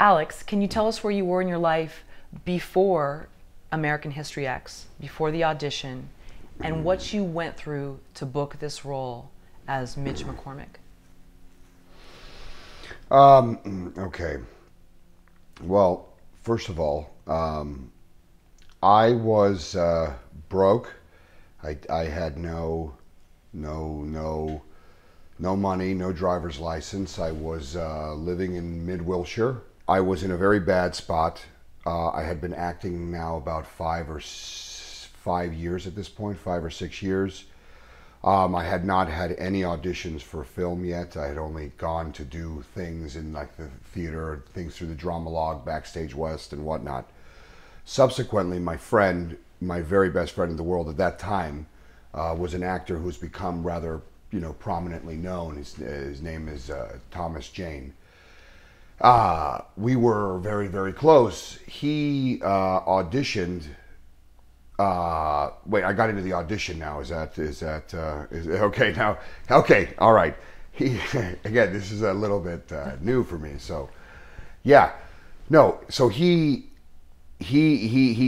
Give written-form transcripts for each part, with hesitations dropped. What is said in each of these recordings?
Alex, can you tell us where you were in your life before American History X, before the audition, and what you went through to book this role as Mitch McCormick? Okay. Well, first of all, I was broke. I had no money, no driver's license. I was living in mid Wilshire. I was in a very bad spot. I had been acting now about 5 years at this point, 5 or 6 years. I had not had any auditions for film yet. I had only gone to do things in like the theater, things through the Dramalog, Backstage West, and whatnot. Subsequently, my friend, my very best friend in the world at that time, was an actor who's become rather, prominently known. His name is Thomas Jane. We were very, very close. He auditioned. Wait, I got into the audition now. Is okay now? Okay, all right. Again, this is a little bit new for me. So, yeah, no. So he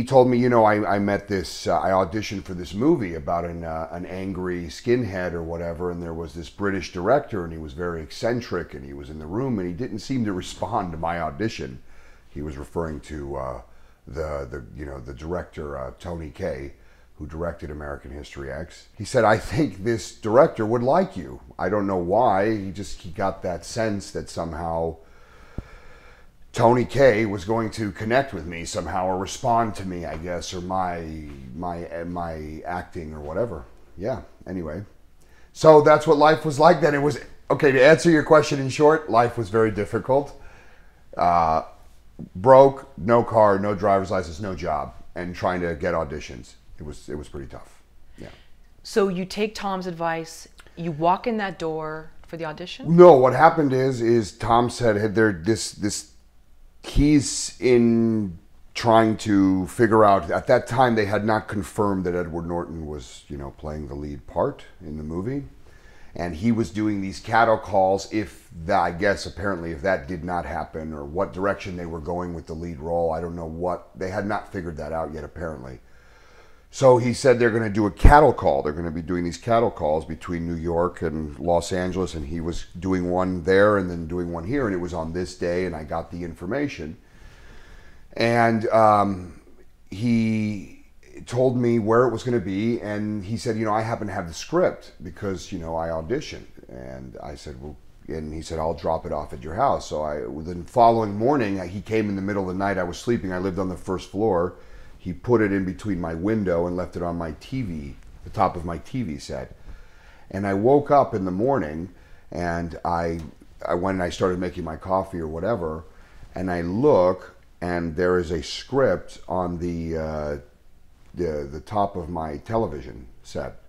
told me, I met this. I auditioned for this movie about an angry skinhead or whatever, and there was this British director, and he was very eccentric, and he was in the room, and he didn't seem to respond to my audition. He was referring to the director Tony Kaye, who directed American History X. He said, "I think this director would like you." I don't know why. He got that sense that somehow Tony Kaye was going to connect with me somehow, or respond to me, I guess, or my acting or whatever. Yeah. Anyway, so that's what life was like then. It was okay. To answer your question in short, life was very difficult. Broke, no car, no driver's license, no job, and trying to get auditions. It was pretty tough. Yeah. So you take Tom's advice, you walk in that door for the audition? No, what happened is Tom said he's in trying to figure out, at that time they had not confirmed that Edward Norton was, playing the lead part in the movie. And he was doing these cattle calls apparently if that did not happen, or what direction they were going with the lead role. I don't know they had not figured that out yet, apparently. So he said they're going to do a cattle call. They're going to be doing these cattle calls between New York and Los Angeles, and he was doing one there and then doing one here, and it was on this day, and I got the information. And he told me where it was going to be, and he said, I happen to have the script because, I auditioned. And I said, well, and he said, I'll drop it off at your house. So the following morning, he came in the middle of the night. I was sleeping. I lived on the first floor. He put it in between my window and left it on my TV, the top of my TV set. And I woke up in the morning, and I went and I started making my coffee or whatever, and I look, and there is a script on the top of my television set.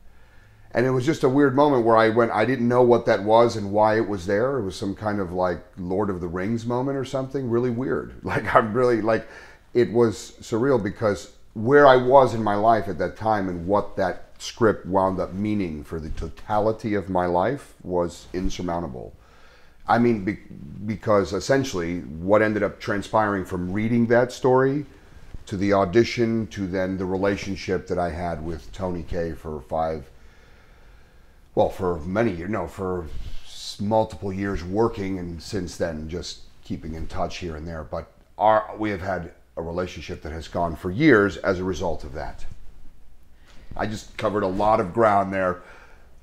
And it was just a weird moment where I didn't know what that was and why it was there. It was some kind of like Lord of the Rings moment or something, really weird. It was surreal because where I was in my life at that time and what that script wound up meaning for the totality of my life was insurmountable. I mean, because essentially what ended up transpiring from reading that story to the audition to then the relationship that I had with Tony Kaye for many years, for multiple years working, and since then just keeping in touch here and there. But we have had a relationship that has gone for years as a result of that. I just covered a lot of ground there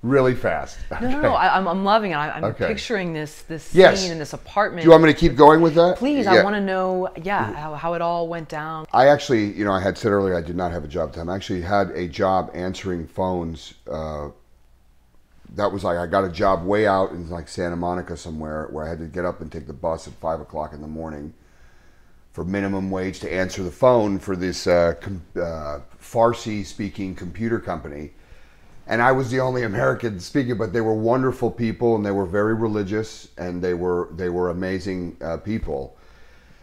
really fast. No, I'm loving it. I'm Okay. picturing this Yes. scene in this apartment. Do you want me to keep going with that? Please, Yeah. I want to know, how it all went down. I actually, I had said earlier I did not have a job time. I actually had a job answering phones. That was I got a job way out in like Santa Monica somewhere where I had to get up and take the bus at 5 o'clock in the morning for minimum wage to answer the phone for this Farsi-speaking computer company. And I was the only American speaker, but they were wonderful people, and they were very religious, and they were amazing people.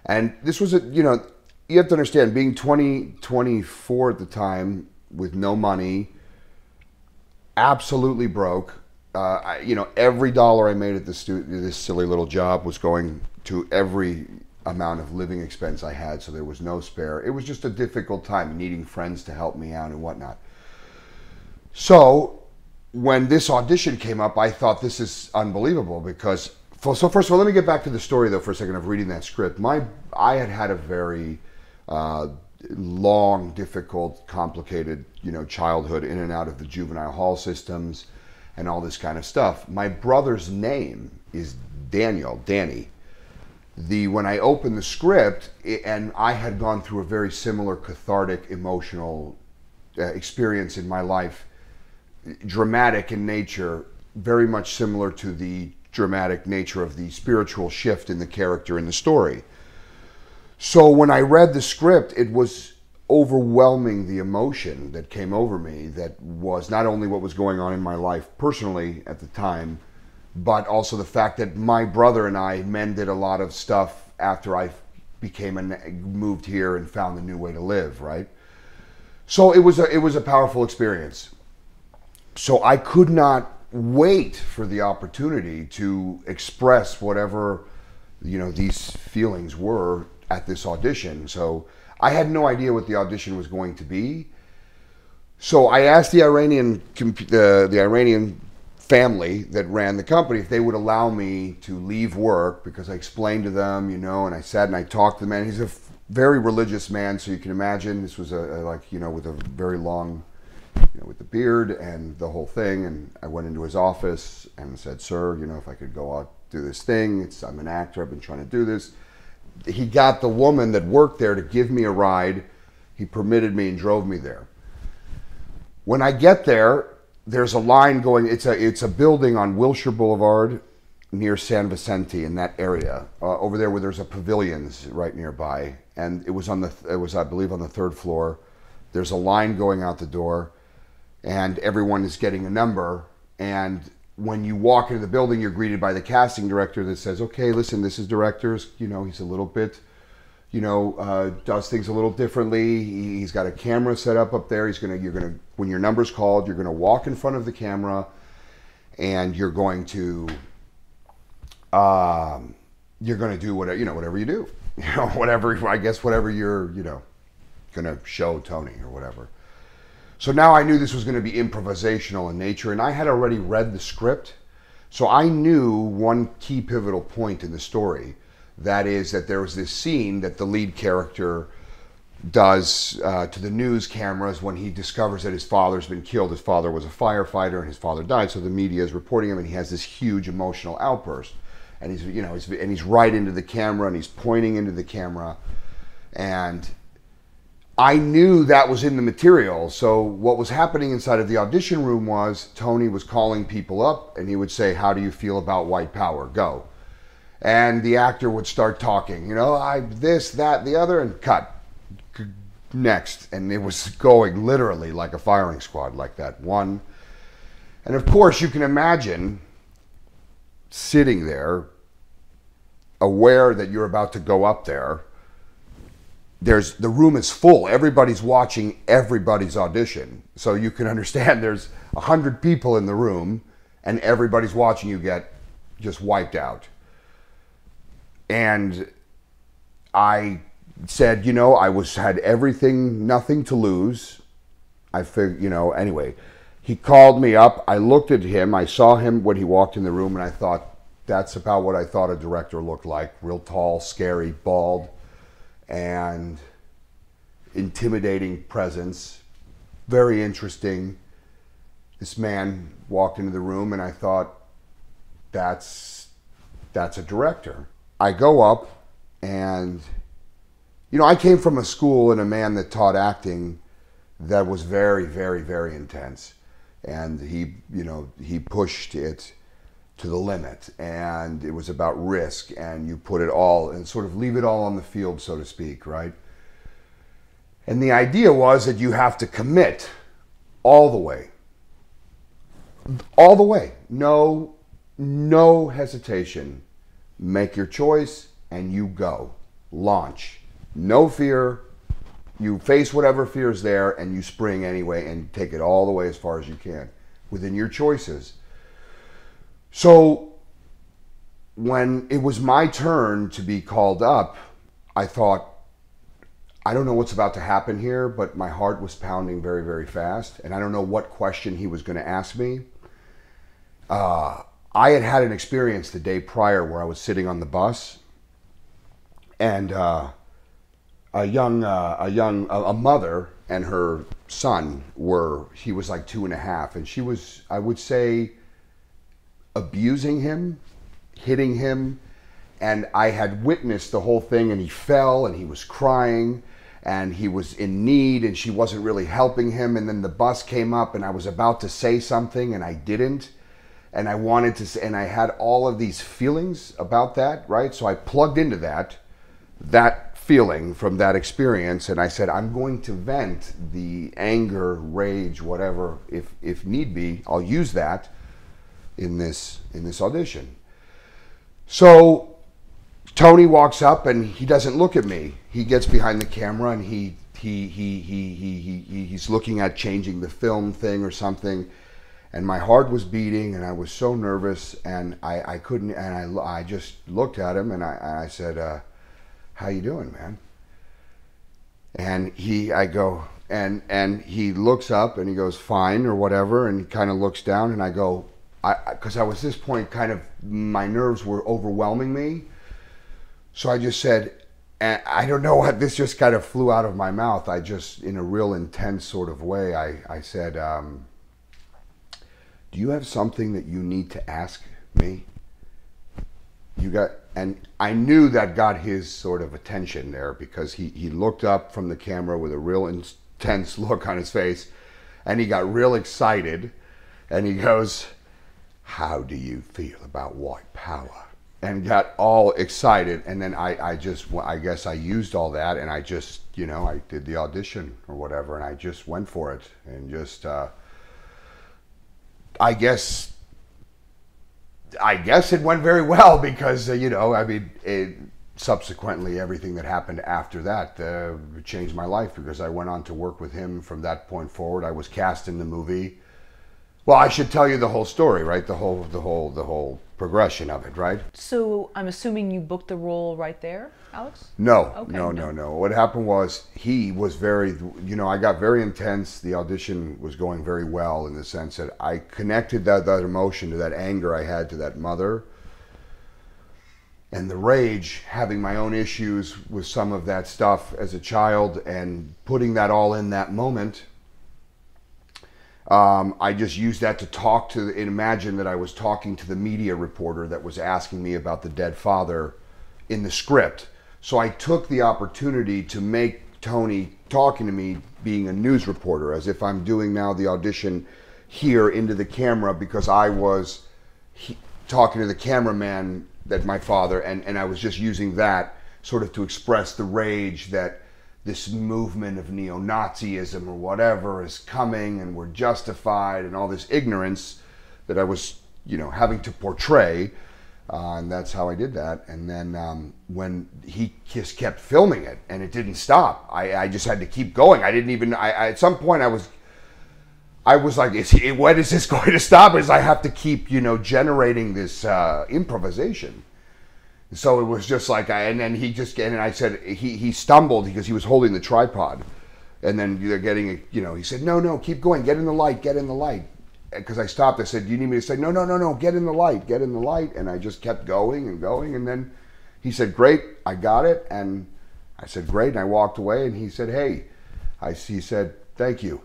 And this was you have to understand, being 24 at the time with no money, absolutely broke. Every dollar I made at this silly little job was going to every amount of living expense I had, so there was no spare. It was just a difficult time, needing friends to help me out and whatnot. So when this audition came up, I thought, this is unbelievable, because so first of all, let me get back to the story though for a second of reading that script. I had a very long, difficult, complicated, childhood, in and out of the juvenile hall systems and all this kind of stuff. My brother's name is Danny. When I opened the script, and I had gone through a very similar cathartic, emotional experience in my life, dramatic in nature, very much similar to the dramatic nature of the spiritual shift in the character in the story. So when I read the script, it was overwhelming, the emotion that came over me, that was not only what was going on in my life personally at the time, but also the fact that my brother and I mended a lot of stuff after I moved here and found a new way to live, right? So it was a powerful experience. So I could not wait for the opportunity to express whatever, these feelings were at this audition. So I had no idea what the audition was going to be. So I asked the Iranian family that ran the company if they would allow me to leave work, because I explained to them, and I sat and I talked to the man. He's a very religious man, so you can imagine this was with a very long, with the beard and the whole thing. And I went into his office and said, "Sir, if I could go out, do this thing. I'm an actor. I've been trying to do this." He got the woman that worked there to give me a ride. He permitted me and drove me there. When I get there, there's a line going. It's a building on Wilshire Boulevard near San Vicente, in that area, over there where there's a pavilions right nearby. And it was I believe on the third floor. There's a line going out the door, and everyone is getting a number. And when you walk into the building, you're greeted by the casting director that says, "Okay, listen, this is director's. He's a little bit, does things a little differently. He's got a camera set up there. When your number's called, you're gonna walk in front of the camera, and you're going to do whatever you do, whatever you're, gonna show Tony or whatever." So now I knew this was going to be improvisational in nature, and I had already read the script. So I knew one key pivotal point in the story. That is that there was this scene that the lead character does to the news cameras when he discovers that his father's been killed. His father was a firefighter and his father died, so the media is reporting him, and he has this huge emotional outburst. And he's right into the camera, and he's pointing into the camera. And I knew that was in the material. So what was happening inside of the audition room was Tony was calling people up, and he would say, "How do you feel about white power? Go." And the actor would start talking, this, that, the other, and cut. Next. And it was going literally like a firing squad, like that one. And of course, you can imagine sitting there, aware that you're about to go up there. The room is full. Everybody's watching everybody's audition. So you can understand there's 100 people in the room, and everybody's watching you get just wiped out. And I said, had everything, nothing to lose. I figured, anyway, he called me up. I looked at him. I saw him when he walked in the room, and I thought, that's about what I thought a director looked like. Real tall, scary, bald, and intimidating presence. Very interesting. This man walked into the room, and I thought, that's a director. I go up, and I came from a school and a man that taught acting that was very, very, very intense, and he pushed it to the limit, and it was about risk, and you put it all and sort of leave it all on the field, so to speak, right? And the idea was that you have to commit all the way. All the way. No hesitation. Make your choice and you go. Launch. No fear. You face whatever fear is there and you spring anyway and take it all the way as far as you can within your choices. So when it was my turn to be called up, I thought, I don't know what's about to happen here, but my heart was pounding very, very fast, and I don't know what question he was going to ask me. I had had an experience the day prior where I was sitting on the bus, and a mother and her son he was like 2.5, and she was, I would say, abusing him, hitting him, and I had witnessed the whole thing, and he fell and he was crying and he was in need and she wasn't really helping him, and then the bus came up and I was about to say something and I didn't, and I wanted to say, and I had all of these feelings about that, right? So I plugged into that feeling from that experience, and I said, I'm going to vent the anger, rage, whatever, if need be, I'll use that in this audition. So Tony walks up and he doesn't look at me. He gets behind the camera and he's looking at changing the film thing or something, and my heart was beating and I was so nervous, and I couldn't, and I just looked at him and I said, how you doing, man? And he looks up and he goes, fine, or whatever, and he kind of looks down, and I go, because I was at this point kind of, my nerves were overwhelming me. So I just said, and I don't know what, this just kind of flew out of my mouth. I just, in a real intense sort of way, I said, do you have something that you need to ask me? And I knew that got his sort of attention there, because he looked up from the camera with a real intense look on his face, and he got real excited, and he goes, how do you feel about white power? And got all excited, and then I guess I used all that, and I just, I did the audition or whatever, and I just went for it, and just, I guess it went very well, because, subsequently everything that happened after that changed my life, because I went on to work with him from that point forward. I was cast in the movie. Well, I should tell you the whole story, right? The whole progression of it, right? So I'm assuming you booked the role right there, Alex? No, Okay, no. What happened was, he was very, I got very intense. The audition was going very well, in the sense that I connected that emotion to that anger I had to that mother, and the rage, having my own issues with some of that stuff as a child, and putting that all in that moment. I just used that to talk to, and imagine that I was talking to the media reporter that was asking me about the dead father in the script. So I took the opportunity to make Tony talking to me being a news reporter, as if I'm doing now the audition here into the camera, because I was talking to the cameraman, that my father, and I was just using that sort of to express the rage that this movement of neo-Nazism or whatever is coming, and we're justified, and all this ignorance that I was, having to portray, and that's how I did that. And then when he just kept filming it, and it didn't stop, I just had to keep going. I didn't even, at some point I was like, when is this going to stop? Is I have to keep, generating this improvisation. So it was just like, and I said, he stumbled because he was holding the tripod. And then they're getting, he said, no, keep going, get in the light. Because I stopped, I said, do you need me to say, no, get in the light. And I just kept going and going. And then he said, great, I got it. And I said, great. And I walked away, and he said, hey, he said, thank you.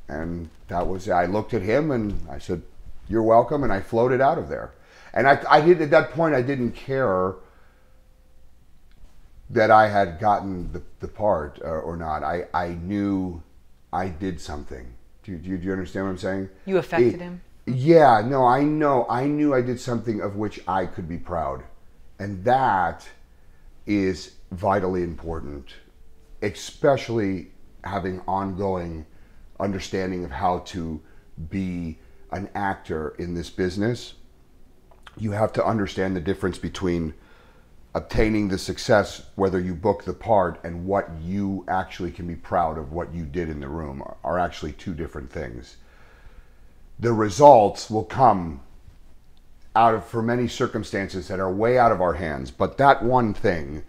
And that was, I looked at him and I said, you're welcome. And I floated out of there. And I did, at that point, I didn't care that I had gotten the part or not. I knew I did something. Do you understand what I'm saying? You affected him? Yeah, no, I knew I did something of which I could be proud. And that is vitally important, especially having ongoing understanding of how to be an actor in this business. You have to understand the difference between obtaining the success, whether you book the part, and what you actually can be proud of what you did in the room are actually two different things. The results will come for many circumstances that are way out of our hands, but that one thing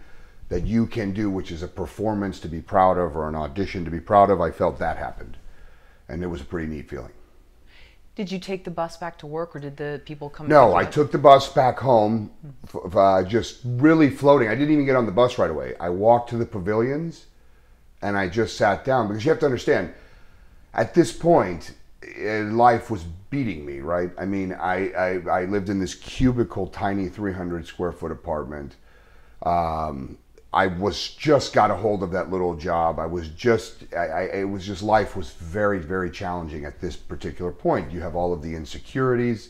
that you can do, which is a performance to be proud of or an audition to be proud of. I felt that happened, and it was a pretty neat feeling. Did you take the bus back to work, or did the people come? No, I took the bus back home, just really floating. I didn't even get on the bus right away. I walked to the pavilions, and I just sat down, because you have to understand, at this point, life was beating me, right? I mean, I lived in this cubicle, tiny 300 square foot apartment. I was just got a hold of that little job. I was just, it was just, life was very, very challenging at this particular point. You have all of the insecurities.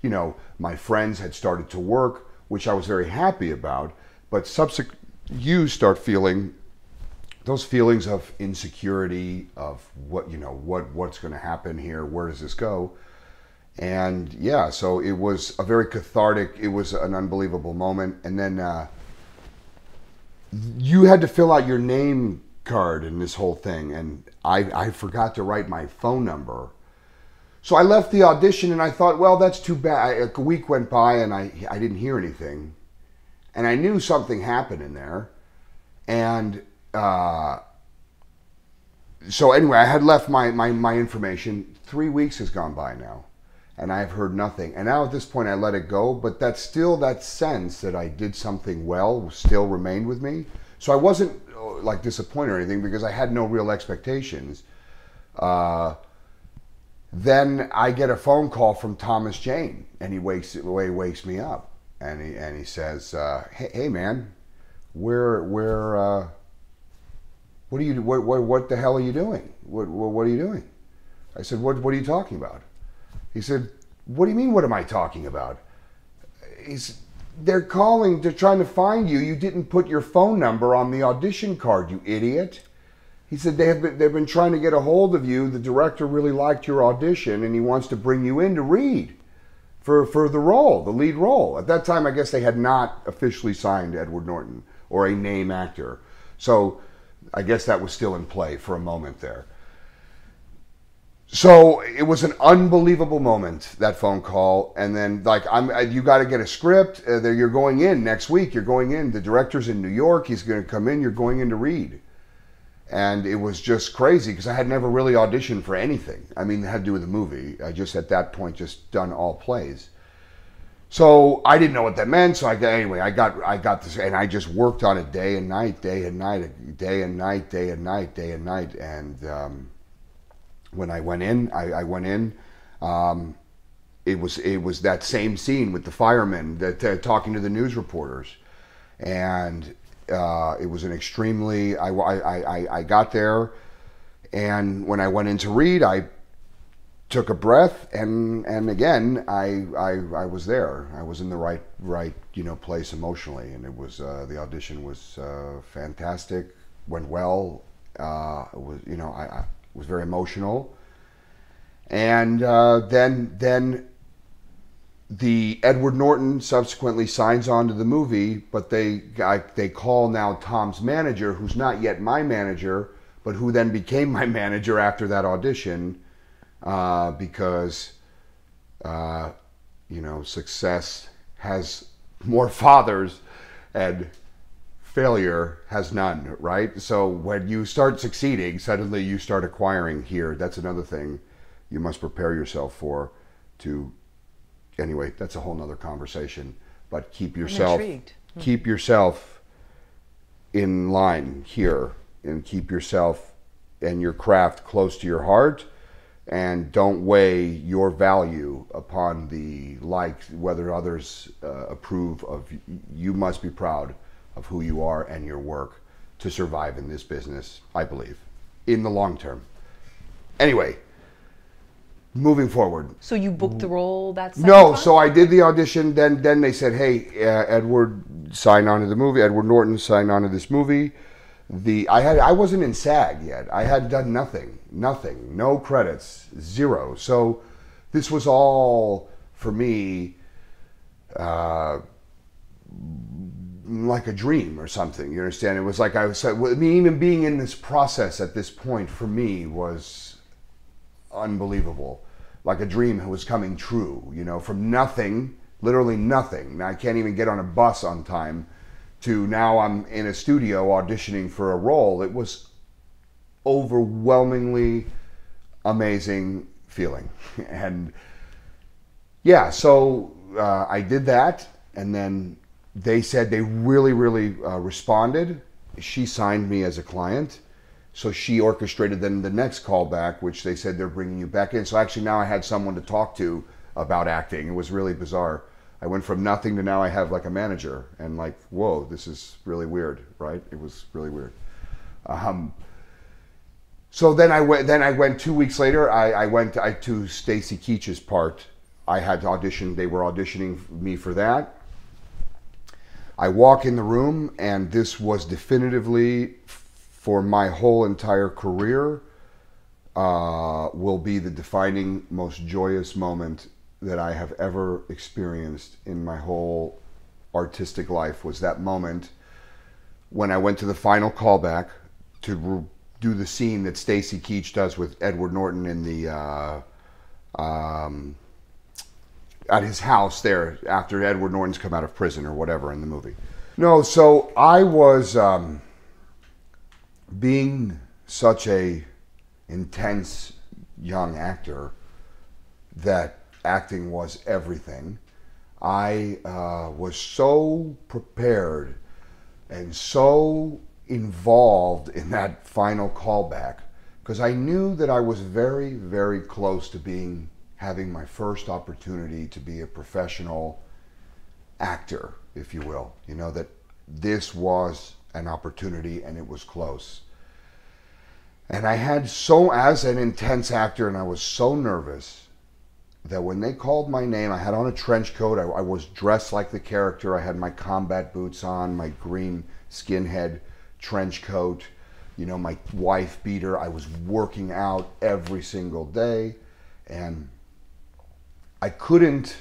You know, my friends had started to work, which I was very happy about, but subsequent, you start feeling those feelings of insecurity, of what, you know, what's going to happen here, where does this go? And yeah, so it was a very cathartic, it was an unbelievable moment. And then you had to fill out your name card in this whole thing, and I forgot to write my phone number. So I left the audition, and I thought, well, that's too bad. A week went by, and I didn't hear anything. And I knew something happened in there. And so anyway, I had left my information. 3 weeks has gone by now, and I've heard nothing. And now at this point, I let it go. But that's still, that sense that I did something well still remained with me. So I wasn't like disappointed or anything, because I had no real expectations. Then I get a phone call from Thomas Jane, and he wakes me up, and he says, "Hey man, what the hell are you doing? What are you doing?" I said, "What are you talking about?" He said, "What do you mean? What am I talking about?" They're calling. They're trying to find you. You didn't put your phone number on the audition card, you idiot. He said they've been trying to get a hold of you. The director really liked your audition, and he wants to bring you in to read for the role, the lead role. At that time, I guess they had not officially signed Edward Norton or a name actor. So I guess that was still in play for a moment there. So it was an unbelievable moment, that phone call. And then, like, you got to get a script. You're going in next week. You're going in. The director's in New York. He's going to come in. You're going in to read. And it was just crazy, because I had never really auditioned for anything. I mean, it had to do with the movie. I just, at that point, just done all plays. So I didn't know what that meant. So anyway, I got this, and I just worked on it day and night, day and night, day and night, day and night, day and night. And when I went in, I went in. It was that same scene with the firemen that talking to the news reporters, and it was an extremely. I got there, and when I went in to read, I took a breath, and again I was there. I was in the right place emotionally, and it was the audition was fantastic, went well. It was I was very emotional, and then the Edward Norton subsequently signs on to the movie, but they call now Tom's manager, who's not yet my manager, but who then became my manager after that audition. Because success has more fathers and failure has none, right? So when you start succeeding, suddenly you start acquiring here. That's another thing you must prepare yourself for. Anyway, that's a whole nother conversation. But keep yourself in line here, and keep yourself and your craft close to your heart. And don't weigh your value upon whether others approve of. You must be proud of who you are and your work to survive in this business, I believe, in the long term. Anyway, moving forward. So you booked the role that second No, time? So I did the audition. Then they said, "Hey, Edward signed on to the movie. Edward Norton signed on to this movie." I wasn't in SAG yet. I had done nothing, no credits, zero. So this was all for me like a dream or something. You understand? It was like even being in this process at this point for me was unbelievable. Like a dream was coming true. From nothing, literally nothing. Now, I can't even get on a bus on time to now I'm in a studio auditioning for a role, it was overwhelmingly amazing feeling. And yeah, so I did that, and then they said they really, really responded. She signed me as a client, so she orchestrated then the next callback, which they said they're bringing you back in. So actually now I had someone to talk to about acting. It was really bizarre. I went from nothing to now I have like a manager, and like, whoa, this is really weird, right? It was really weird. So then I went 2 weeks later. I went to Stacy Keach's part. I had to audition. They were auditioning me for that. I walk in the room, and this was definitively, for my whole entire career, will be the defining, most joyous moment that I have ever experienced in my whole artistic life. Was that moment when I went to the final callback to do the scene that Stacy Keach does with Edward Norton in the at his house there after Edward Norton's come out of prison or whatever in the movie. No, so I was being such a intense young actor that acting was everything. I was so prepared and so involved in that final callback because I knew that I was very, very close to having my first opportunity to be a professional actor, if you will. You know, that this was an opportunity and it was close. And I had as an intense actor, and I was so nervous that when they called my name, I had on a trench coat, I was dressed like the character, I had my combat boots on, my green skinhead trench coat, you know, my wife beater. I was working out every single day, and I couldn't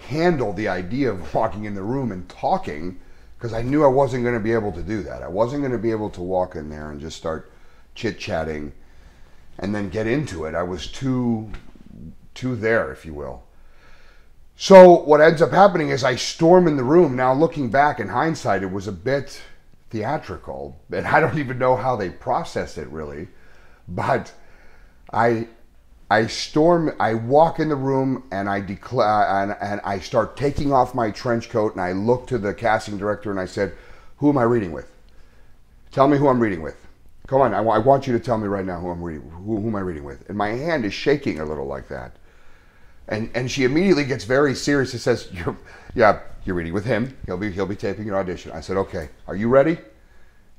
handle the idea of walking in the room and talking because I knew I wasn't going to be able to do that. I wasn't going to be able to walk in there and just start chit-chatting and then get into it. I was too there, if you will. So what ends up happening is I storm in the room. Now looking back in hindsight, it was a bit theatrical, and I don't even know how they processed it really, but I walk in the room and I declare, and I start taking off my trench coat, and I look to the casting director and I said, "Who am I reading with? Tell me who I'm reading with. Come on, I want you to tell me right now who am I reading with?" And my hand is shaking a little like that. And she immediately gets very serious and says, "You're reading with him. He'll be taping your audition." I said, "Okay, are you ready?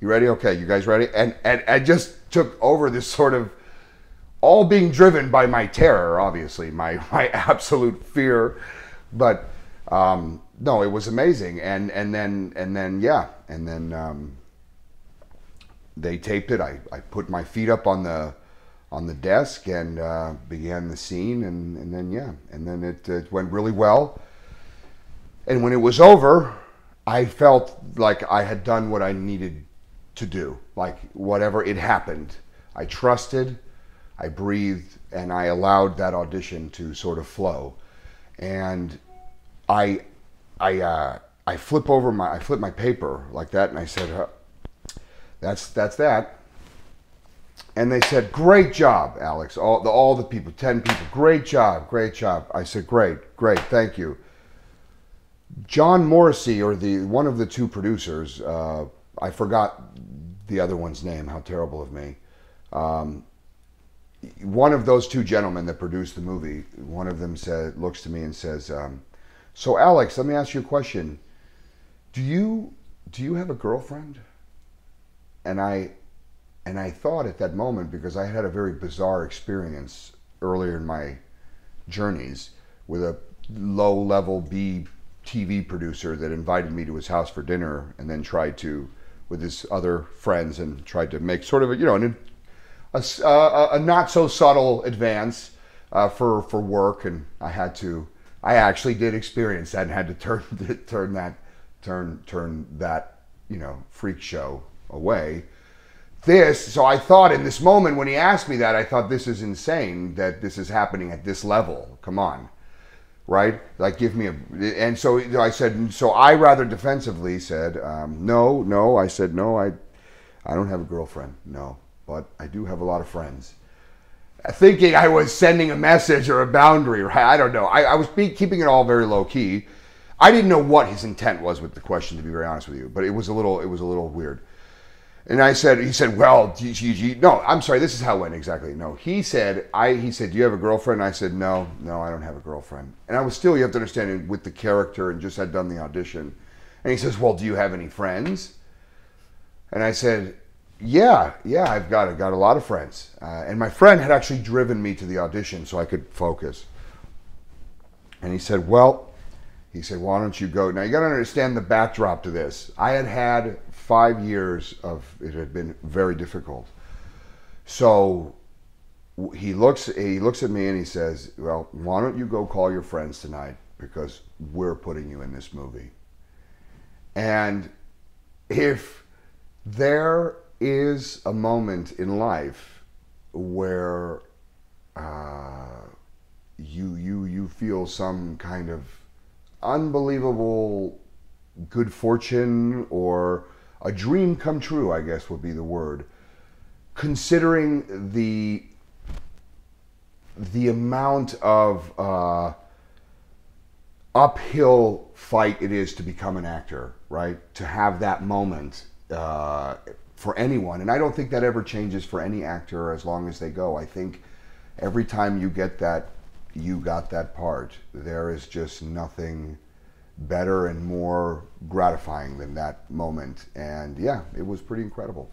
You ready? Okay, you guys ready?" And I just took over this sort of, all being driven by my terror, obviously, my absolute fear. But no, it was amazing. And then they taped it. I put my feet up on the desk and began the scene, and then it went really well. And when it was over, I felt like I had done what I needed to do. Like whatever, it happened. I trusted, I breathed, and I allowed that audition to sort of flow. And I flip my paper like that, and I said, that's that. And they said, "Great job, Alex." All the people, 10 people, "Great job, great job." I said, great, thank you." John Morrissey, or one of the two producers, I forgot the other one's name, how terrible of me. One of those two gentlemen that produced the movie, one of them looks to me and says, "So Alex, let me ask you a question. Do you have a girlfriend?" And I thought at that moment, because I had a very bizarre experience earlier in my journeys with a low-level B TV producer that invited me to his house for dinner, and then tried to, with his other friends, and tried to make sort of a not so subtle advance for work. And I actually did experience that and had to turn that freak show away. So I thought in this moment when he asked me that, I thought, this is insane that this is happening at this level. Come on. right? Like, give me a, and so I said, so I rather defensively said, no. I said, no, I don't have a girlfriend, no, but I do have a lot of friends. Thinking I was sending a message or a boundary, right? I don't know. I was keeping it all very low key. I didn't know what his intent was with the question, to be very honest with you, but it was a little weird. And he said, well, no, I'm sorry, this is how it went exactly. No, he said, do you have a girlfriend? I said, no, I don't have a girlfriend. And I was still, you have to understand, with the character and just had done the audition. And he says, well, do you have any friends? And I said, yeah, I've got a lot of friends. And my friend had actually driven me to the audition so I could focus. And he said, why don't you go? Now, you got to understand the backdrop to this. I had 5 years of, it had been very difficult. So he looks at me and he says, well, why don't you go call your friends tonight, because we're putting you in this movie. And if there is a moment in life where you feel some kind of unbelievable good fortune, or a dream come true, I guess would be the word, considering the amount of uphill fight it is to become an actor, right? To have that moment for anyone. And I don't think that ever changes for any actor as long as they go. I think every time you get that, you got that part, there is just nothing better and more gratifying than that moment. And yeah, it was pretty incredible.